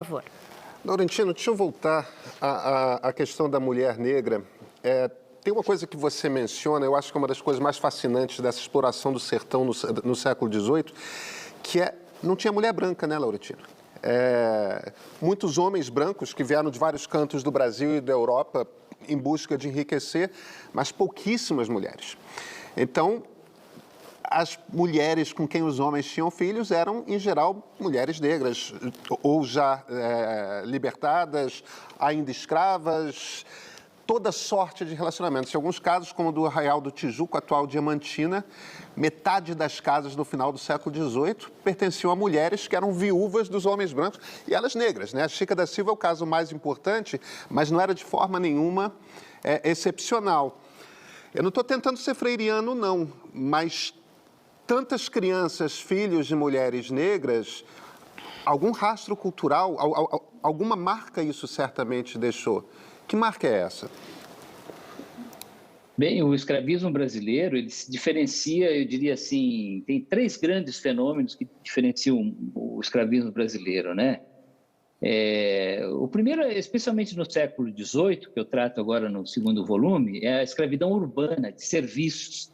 favor. Laurentino, deixa eu voltar à questão da mulher negra. Tem uma coisa que você menciona, eu acho que é uma das coisas mais fascinantes dessa exploração do sertão no século XVIII, que não tinha mulher branca, né, Laurentino? Muitos homens brancos que vieram de vários cantos do Brasil e da Europa em busca de enriquecer, mas pouquíssimas mulheres. Então, as mulheres com quem os homens tinham filhos eram, em geral, mulheres negras, ou já libertadas, ainda escravas, toda sorte de relacionamentos. Em alguns casos, como o do Arraial do Tijuco, atual Diamantina, metade das casas no final do século XVIII pertenciam a mulheres que eram viúvas dos homens brancos e elas negras, né? A Chica da Silva é o caso mais importante, mas não era de forma nenhuma excepcional. Eu não estou tentando ser freiriano, não, mas tantas crianças, filhos de mulheres negras, algum rastro cultural, alguma marca isso certamente deixou. Que marca é essa? Bem, o escravismo brasileiro, ele se diferencia, eu diria assim, tem três grandes fenômenos que diferenciam o escravismo brasileiro, né? O primeiro, especialmente no século XVIII, que eu trato agora no segundo volume, é a escravidão urbana, de serviços,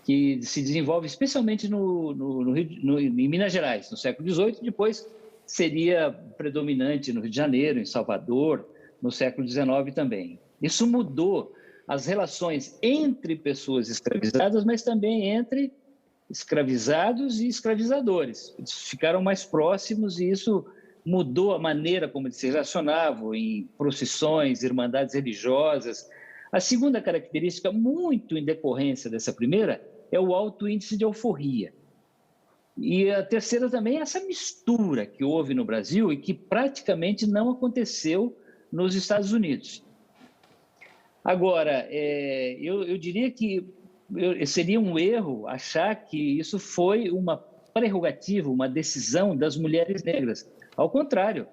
que se desenvolve especialmente em Minas Gerais, no século XVIII, depois seria predominante no Rio de Janeiro, em Salvador, no século XIX também. Isso mudou as relações entre pessoas escravizadas, mas também entre escravizados e escravizadores. Eles ficaram mais próximos e isso mudou a maneira como eles se relacionavam em procissões, irmandades religiosas. A segunda característica, muito em decorrência dessa primeira, é o alto índice de alforria. E a terceira também é essa mistura que houve no Brasil e que praticamente não aconteceu nos Estados Unidos. Agora, eu diria que seria um erro achar que isso foi uma prerrogativa, uma decisão das mulheres negras. Ao contrário,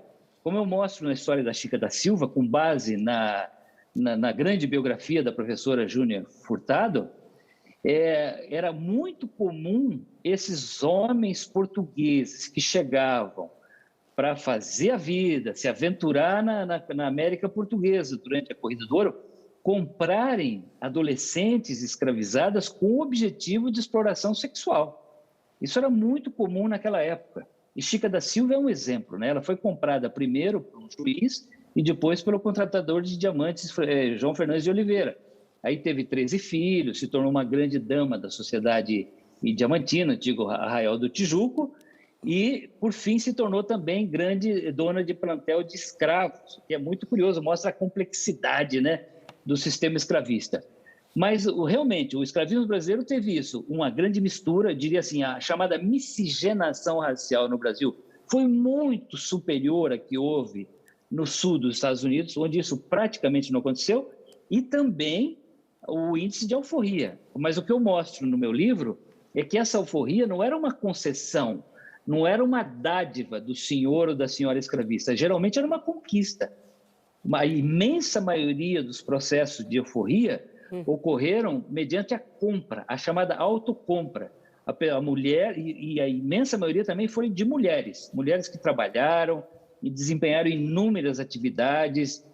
como eu mostro na história da Chica da Silva, com base na grande biografia da professora Júnia Furtado, era muito comum esses homens portugueses que chegavam para fazer a vida, se aventurar na América Portuguesa durante a Corrida do Ouro, comprarem adolescentes escravizadas com o objetivo de exploração sexual. Isso era muito comum naquela época. E Chica da Silva é um exemplo, né? Ela foi comprada primeiro por um juiz e depois pelo contratador de diamantes, João Fernandes de Oliveira. Aí teve 13 filhos, se tornou uma grande dama da sociedade diamantina, antigo Arraial do Tijuco, e, por fim, se tornou também grande dona de plantel de escravos, que é muito curioso, mostra a complexidade, né, do sistema escravista. Mas, realmente, o escravismo brasileiro teve isso, uma grande mistura, diria assim, a chamada miscigenação racial no Brasil foi muito superior à que houve no sul dos Estados Unidos, onde isso praticamente não aconteceu, e também o índice de alforria. Mas o que eu mostro no meu livro é que essa alforria não era uma concessão, não era uma dádiva do senhor ou da senhora escravista, geralmente era uma conquista. A imensa maioria dos processos de alforria ocorreram mediante a compra, a chamada autocompra. A mulher, e a imensa maioria também foi de mulheres que trabalharam e desempenharam inúmeras atividades,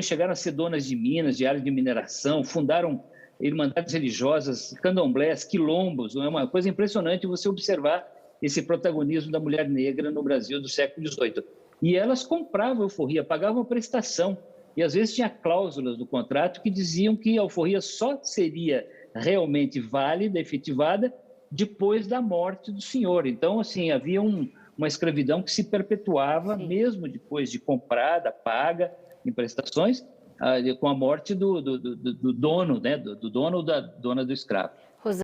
chegaram a ser donas de minas, de área de mineração, fundaram irmandades religiosas, candomblés, quilombos. É uma coisa impressionante você observar esse protagonismo da mulher negra no Brasil do século XVIII. E elas compravam alforria, pagavam prestação. E às vezes tinha cláusulas do contrato que diziam que a alforria só seria realmente válida, efetivada, depois da morte do senhor. Então, assim, havia uma escravidão que se perpetuava, mesmo depois de comprada, paga, em prestações, com a morte do dono, né, do dono ou da dona do escravo.